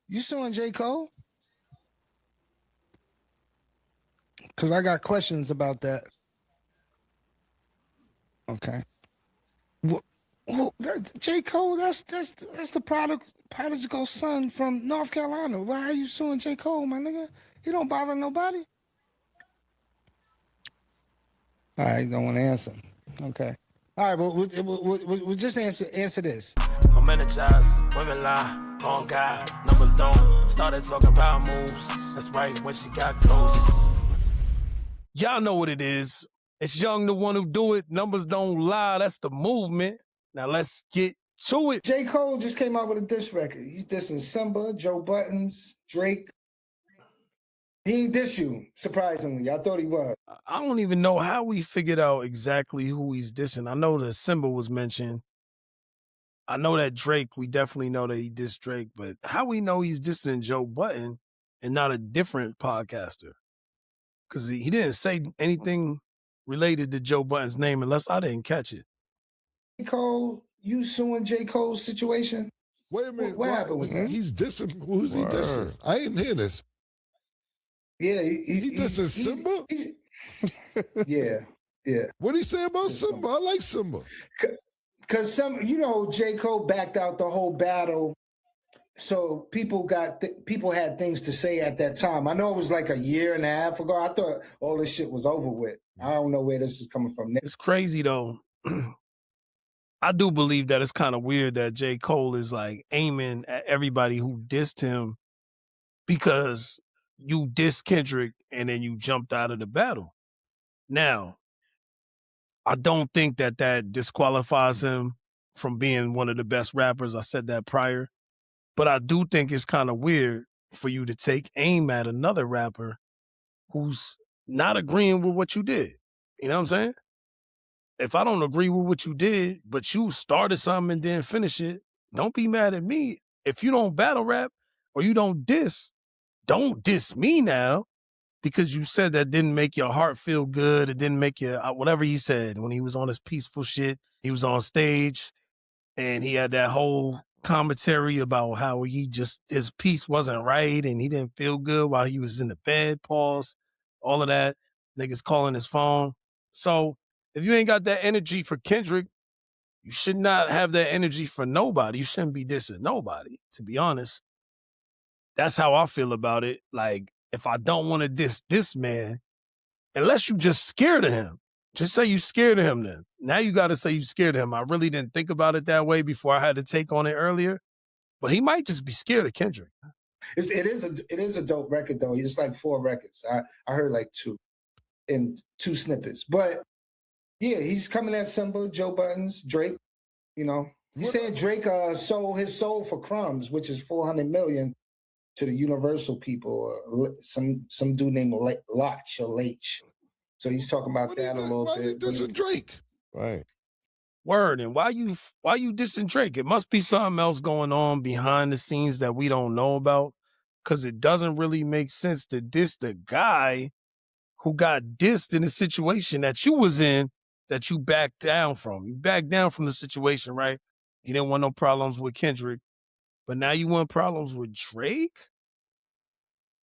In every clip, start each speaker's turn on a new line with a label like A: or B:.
A: You suing J. Cole? Because I got questions about that. Okay. Well, J. Cole, that's the prodigal son from North Carolina. Why are you suing J. Cole, my nigga? He don't bother nobody. All right, don't want to answer. Okay. All right, well, we'll just answer this.
B: I'm energized, women lie, on God, numbers don't. Started talking power moves, that's right, when she got close. Y'all know what it is. It's Young, the one who do it. Numbers don't lie, that's the movement. Now let's get to it.
A: J. Cole just came out with a diss record. He's dissing Simba, Joe Buttons, Drake. He ain't diss you, surprisingly. I thought he was.
B: I don't even know how we figured out exactly who he's dissing. I know that Simba was mentioned. I know that Drake, we definitely know that he dissed Drake, but how we know he's dissing Joe Budden and not a different podcaster? Because he didn't say anything related to Joe Budden's name unless I didn't catch it.
A: J. Cole, you suing J. Cole's situation?
C: Wait a minute.
A: What happened with him?
C: He's dissing. Who's he dissing? I didn't hear this.
A: Yeah,
C: he dissing Simba?
A: Yeah.
C: What did he say about Simba? I like Simba.
A: Because J. Cole backed out the whole battle, so people had things to say at that time. I know it was like a year and a half ago. I thought all this shit was over with. I don't know where this is coming from.
B: It's crazy though. I do believe that it's kind of weird that J. Cole is like aiming at everybody who dissed him because you dissed Kendrick and then you jumped out of the battle. Now, I don't think that disqualifies him from being one of the best rappers. I said that prior. But I do think it's kind of weird for you to take aim at another rapper who's not agreeing with what you did. You know what I'm saying? If I don't agree with what you did, but you started something and didn't finish it, don't be mad at me. If you don't battle rap or you don't diss me now because you said that didn't make your heart feel good. It didn't make you, whatever he said when he was on his peaceful shit. He was on stage and he had that whole commentary about how his piece wasn't right and he didn't feel good while he was in the bed, pause, all of that. Niggas calling his phone. So if you ain't got that energy for Kendrick, you should not have that energy for nobody. You shouldn't be dissing nobody, to be honest. That's how I feel about it. Like, if I don't want to diss this man, unless you just scared of him, just say you scared of him then. Now you got to say you scared of him. I really didn't think about it that way before I had to take on it earlier. But he might just be scared of Kendrick.
A: It is a dope record, though. It's like 4 records. I heard like 2 and 2 snippets. But, yeah, he's coming at Simba, Joe Buttons, Drake, He said Drake sold his soul for crumbs, which is $400 million to the Universal people. Some dude named Lach or Lach. So he's talking about that a little bit.
C: Why you dissing Drake?
D: Right.
B: Word. And why you dissing Drake? It must be something else going on behind the scenes that we don't know about. Because it doesn't really make sense to diss the guy who got dissed in a situation that you was in that you backed down from. You backed down from the situation, right? You didn't want no problems with Kendrick. But now you want problems with Drake?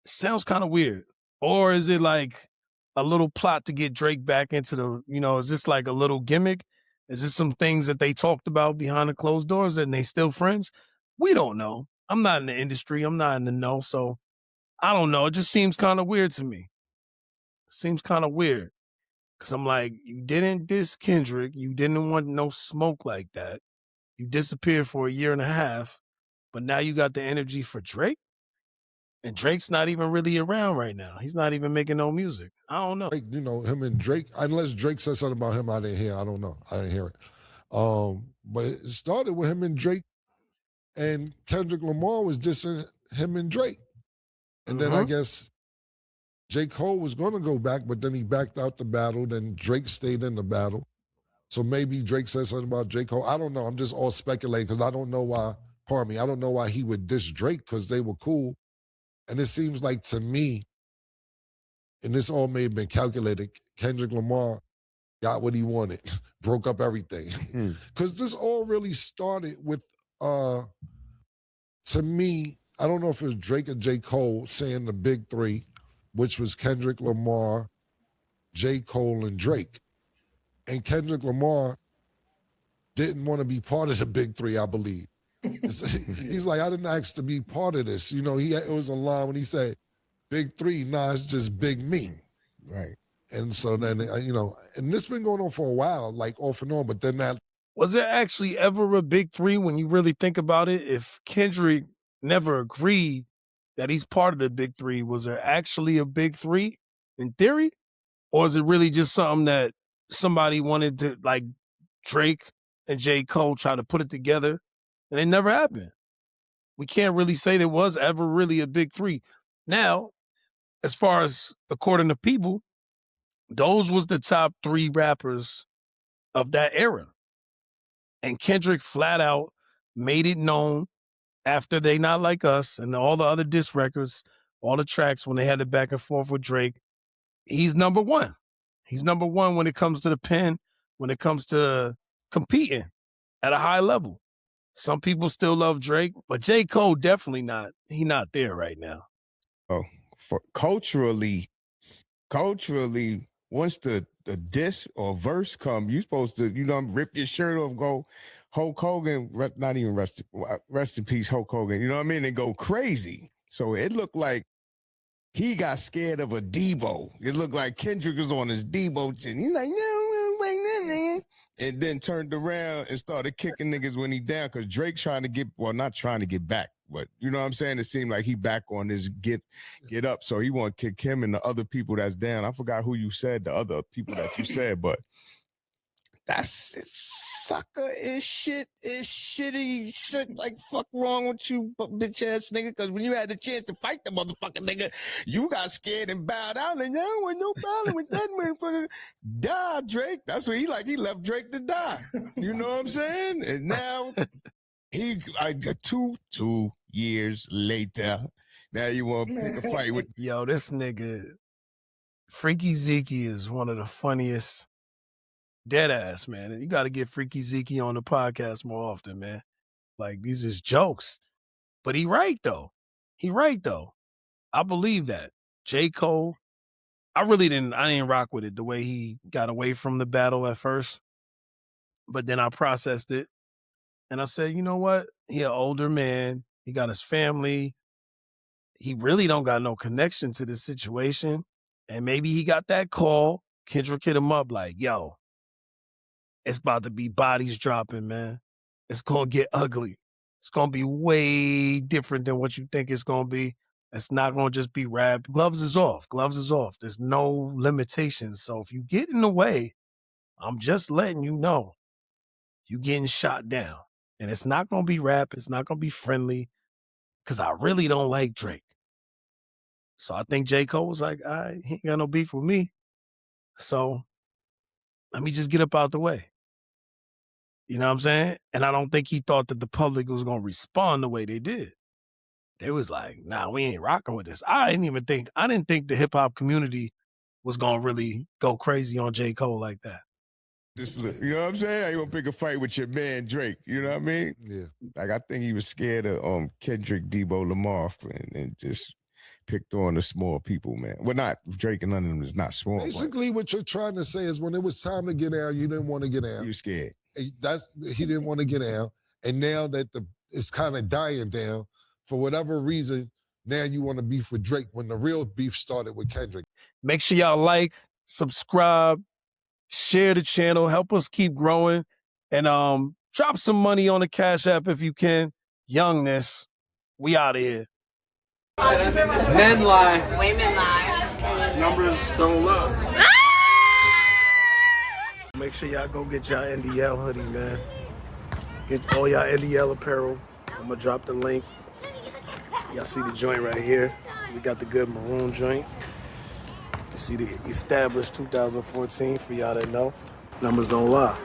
B: It sounds kind of weird. Or is it like a little plot to get Drake back into the, is this like a little gimmick? Is this some things that they talked about behind the closed doors and they still friends? We don't know. I'm not in the industry. I'm not in the know. So I don't know. It just seems kind of weird to me. Seems kind of weird. Because I'm like, you didn't diss Kendrick. You didn't want no smoke like that. You disappeared for a year and a half. But now you got the energy for Drake? And Drake's not even really around right now. He's not even making no music. I don't know.
C: Like, him and Drake, unless Drake said something about him I didn't hear. I don't know. I didn't hear it. But it started with him and Drake, and Kendrick Lamar was dissing him and Drake. And then I guess J. Cole was going to go back, but then he backed out the battle. Then Drake stayed in the battle. So maybe Drake said something about J. Cole. I don't know. I'm just all speculating because I don't know why, I don't know why he would diss Drake because they were cool. And it seems like to me, and this all may have been calculated, Kendrick Lamar got what he wanted, broke up everything. Because this all really started with, to me, I don't know if it was Drake or J. Cole saying the big three, which was Kendrick Lamar, J. Cole, and Drake. And Kendrick Lamar didn't want to be part of the big three, I believe. He's like, I didn't ask to be part of this. You know, it was a line when he said, big three, nah, it's just big me.
D: Right.
C: And so then, you know, and this been going on for a while, like off and on, but then that.
B: Was there actually ever a big three when you really think about it? If Kendrick never agreed that he's part of the big three, was there actually a big three in theory? Or is it really just something that somebody wanted to, like Drake and J. Cole try to put it together and it never happened? We can't really say there was ever really a big three. Now, as far as according to people, those was the top three rappers of that era. And Kendrick flat out made it known after They Not Like Us and all the other diss records, all the tracks when they had it back and forth with Drake, he's number one. He's number one when it comes to the pen, when it comes to competing at a high level. Some people still love Drake, but J. Cole definitely not. He not there right now.
D: Oh, for culturally, once the diss or verse come, you supposed to, rip your shirt off, go Hulk Hogan, not even rest in peace, Hulk Hogan, you know what I mean? And go crazy. So it looked like he got scared of a Debo. It looked like Kendrick was on his Debo chin. He's like, no, wait, no. And then turned around and started kicking niggas when he down, because Drake not trying to get back, but you know what I'm saying? It seemed like he back on his get up. So he want to kick him and the other people that's down. I forgot who you said, the other people that you said, but it's sucker is shit, is shitty shit. Like, fuck wrong with you, bitch ass nigga? Because when you had the chance to fight the motherfucking nigga, you got scared and bowed out. And there was no problem with that motherfucker. Die, Drake. That's what he left Drake to die. You know what I'm saying? And now he like 2 years later. Now you want to pick a fight with
B: this nigga Freaky Zeke is one of the funniest. Dead ass, man. You got to get Freaky Zeke on the podcast more often, man. Like, these is jokes. But he right, though. I believe that. J. Cole, I didn't rock with it the way he got away from the battle at first. But then I processed it. And I said, you know what? He an older man. He got his family. He really don't got no connection to this situation. And maybe he got that call. Kendrick hit him up like, yo, it's about to be bodies dropping, man. It's going to get ugly. It's going to be way different than what you think it's going to be. It's not going to just be rap. Gloves is off. There's no limitations. So if you get in the way, I'm just letting you know you're getting shot down. And it's not going to be rap. It's not going to be friendly, because I really don't like Drake. So I think J. Cole was like, he ain't got no beef with me. So let me just get up out the way. You know what I'm saying? And I don't think he thought that the public was going to respond the way they did. They was like, nah, we ain't rocking with this. I didn't think the hip hop community was going to really go crazy on J. Cole like that.
D: You know what I'm saying? You want to pick a fight with your man Drake. You know what I mean?
C: Yeah.
D: Like, I think he was scared of Kendrick, Debo, Lamar, and just picked on the small people, man. Well, not Drake, and none of them is not small.
C: Basically, what you're trying to say is when it was time to get out, you didn't want to get out.
D: You scared.
C: He didn't want to get out. And now that it's kind of dying down, for whatever reason, now you want to beef with Drake when the real beef started with Kendrick.
B: Make sure y'all like, subscribe, share the channel, help us keep growing, and drop some money on the Cash App if you can. Youngness, we out of here.
E: Men lie.
F: Women lie.
B: Numbers don't lie. Make sure y'all go get y'all NDL hoodie, man. Get all y'all NDL apparel. I'm gonna drop the link. Y'all see the joint right here. We got the good maroon joint. You see the established 2014 for y'all that know. Numbers don't lie.